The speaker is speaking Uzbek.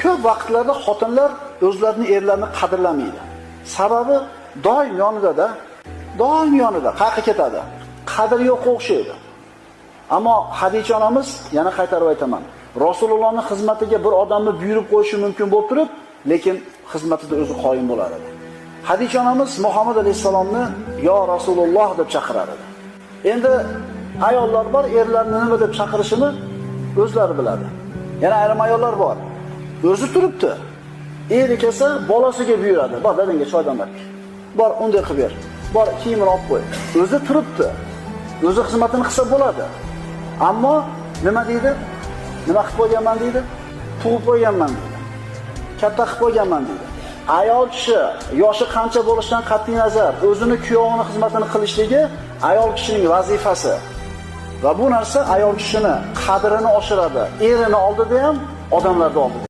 Ko'p vaqtlarda xotinlar o'zlarining erlarini qadrlamaydi. Sababi doim yonida-da, doim yonida, qayerga ketadi. Qadr yo'q o'xshaydi. Ammo Hadicha onamiz, yana qaytarib aytaman, Rasulullohning xizmatiga bir odamni buyurib qo'yishi mumkin bo'lib turib, lekin xizmatida o'zi qoyim bo'lar edi. Hadicha onamiz Muhammad alayhisalomni yo Rasululloh deb chaqirar edi. Endi ayollar bor, erlarni nima deb chaqirishini o'zlari biladi. Yana ayrim ayollar bor. O'zi turibdi. Eri kelsa bolasiga buyuradi. Bor, dadangga choy damlat. Bor, unday qilib ber. Bor, kiyimini olib qo'y. O'zi turibdi. O'zi xizmatini qilsa bo'ladi. Ammo nima deydi? Nima qilib qo'yganman deydi? Tug'ib qo'yganman deydi. Katta qilib qo'yganman deydi. Ayol kishi yoshi qancha bo'lishidan qat'iy nazar o'zini kuyovining xizmatini qilishligi ayol kishining vazifasi. Va bu narsa ayol kishini qadrini oshiradi. Erini oldida ham, odamlarda oldida.